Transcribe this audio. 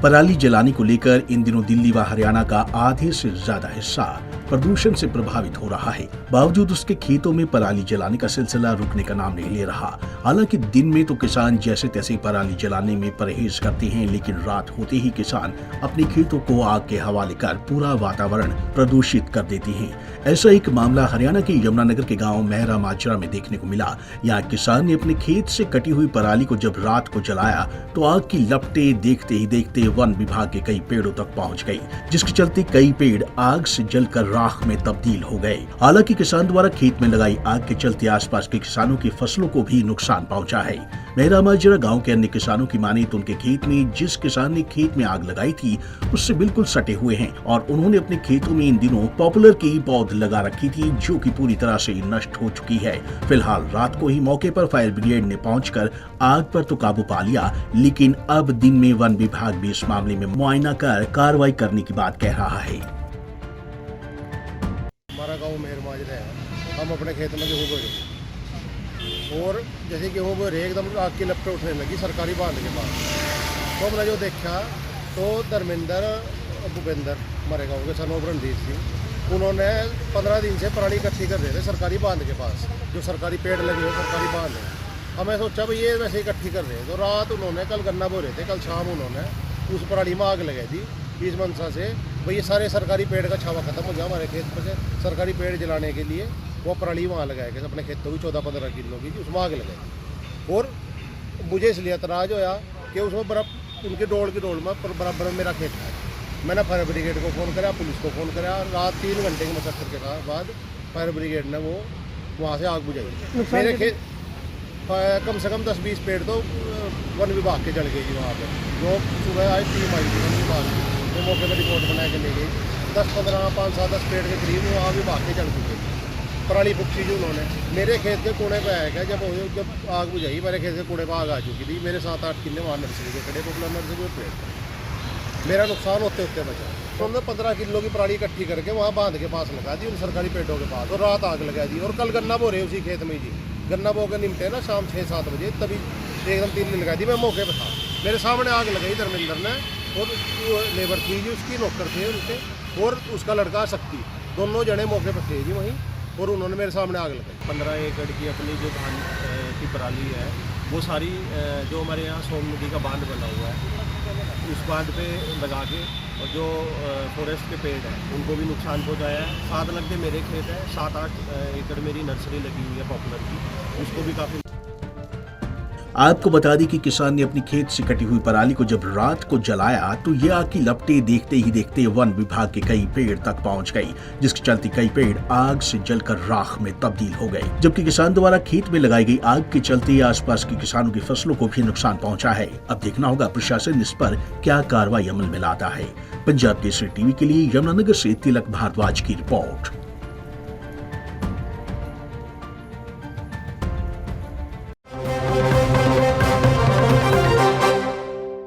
पराली जलाने को लेकर इन दिनों दिल्ली व हरियाणा का आधे से ज्यादा हिस्सा प्रदूषण से प्रभावित हो रहा है। बावजूद उसके खेतों में पराली जलाने का सिलसिला रुकने का नाम नहीं ले रहा। हालांकि दिन में तो किसान जैसे तैसे पराली जलाने में परहेज करते हैं, लेकिन रात होते ही किसान अपने खेतों को आग के हवाले कर पूरा वातावरण प्रदूषित कर देते हैं। ऐसा एक मामला हरियाणा के यमुनानगर के गांव मेहरा माजरा में देखने को मिला। यहाँ किसान ने अपने खेत से कटी हुई पराली को जब रात को जलाया तो आग की लपटें देखते ही देखते वन विभाग के कई पेड़ों तक पहुंच गई, जिसके चलते कई पेड़ आग से जलकर राख में तब्दील हो गए। हालांकि किसान द्वारा खेत में लगाई आग के चलते आसपास के किसानों की फसलों को भी नुकसान पहुंचा है। मेहरा माजरा गांव के अन्य किसानों की माने तो उनके खेत में जिस किसान ने खेत में आग लगाई थी उससे बिल्कुल सटे हुए हैं और उन्होंने अपने खेतों में इन दिनों पॉपुलर की पौध लगा रखी थी, जो कि पूरी तरह से नष्ट हो चुकी है। फिलहाल रात को ही मौके पर फायर ब्रिगेड ने पहुंचकर आग पर तो काबू पा लिया, लेकिन अब दिन में वन विभाग भी इस मामले में मुआयना कर कार्रवाई करने की बात कह रहा है। हमारा गांव मेहर माजरा है। हम अपने खेत में गेहूँ बोए और जैसे गेहूँ बोए रहे एकदम आग की लपटें उठने लगी सरकारी बांध के पास। तो हमने जो देखा तो धर्मेंद्र भूपेंद्र हमारे गाँव के सन ऑफ रणजीत सिंह, उन्होंने 15 दिन से पराली इकट्ठी कर रहे थे सरकारी बांध के पास, जो सरकारी पेड़ लगे हुए सरकारी बांध है। हमें सोचा भाई ये वैसे इकट्ठी कर रहे हैं। तो रात उन्होंने कल गन्ना बो रहे थे, कल शाम उन्होंने उस पराली में आग लगाई थी इस मंशा से भाई ये सारे सरकारी पेड़ का छावा खत्म हो गया। हमारे खेत पर से सरकारी पेड़ जलाने के लिए वो पराली वहाँ लगाए गए अपने खेतों की 14-15 किलो की, उसमें आग लगाई। और मुझे इसलिए एतराज़ होया कि उसमें बर्फ उनके डोल की डोल में बराबर में मेरा खेत है। मैंने फायर ब्रिगेड को फ़ोन करा, पुलिस को फ़ोन करा। रात 3 घंटे की मशक्क़त के बाद फायर ब्रिगेड ने वो वहाँ से आग बुझाई। मेरे खेत कम से कम 10-20 पेड़ तो वन विभाग के जल गए जी। वहाँ पर जो सुबह आए टीम आई थी वन विभाग की, तो मौके पर रिपोर्ट बना के ले गई। 10-15 5-7 पेड़ के करीब वहाँ विभाग के जल चुके। पराली फूकी जी उन्होंने मेरे खेत के कोने पर आएगा। जब आग बुझाई मेरे खेत के कोने पर आग आ चुकी थी। मेरे 7-8 किले वहाँ नर्सरी के खड़े पॉपुलर नर्सरी के पेड़, मेरा नुकसान होते बचा। तो हमने 15 किलो की पराली इकट्ठी करके वहाँ बांध के पास लगा दी, उन सरकारी पेड़ों के पास, और रात आग लगा दी। और कल गन्ना बो रहे उसी खेत में जी, गन्ना बो के निमटे ना शाम 6-7 बजे, तभी एकदम 3 दिन लगा दी। मैं मौके पर था, मेरे सामने आग लगाई धर्मेंद्र ने, और लेबर थी जी उसकी, नौकर थे उनके, और उसका लड़का शक्ति, दोनों जने मौके पर थे जी वहीं, और उन्होंने मेरे सामने आग लगाई। 15 एकड़ की अपनी जो धान की पराली है वो सारी जो हमारे यहाँ सोम नदी का बांध बना हुआ है उस बांध पे लगा के, और जो फॉरेस्ट के पेड़ हैं उनको भी नुकसान पहुँचाया है। 7 लगते मेरे खेत है, 7-8 एकड़ मेरी नर्सरी लगी हुई है पॉपुलर की, उसको भी काफ़ी। आपको बता दें कि किसान ने अपनी खेत से कटी हुई पराली को जब रात को जलाया तो ये आग की लपटें देखते ही देखते वन विभाग के कई पेड़ तक पहुंच गई, जिसके चलते कई पेड़ आग से जलकर राख में तब्दील हो गए। जबकि किसान द्वारा खेत में लगाई गई आग के चलते आसपास के किसानों की फसलों को भी नुकसान पहुंचा है। अब देखना होगा प्रशासन इस पर क्या कार्रवाई अमल में लाता है। पंजाब केसरी टीवी के लिए यमुनानगर से तिलक भारद्वाज की रिपोर्ट।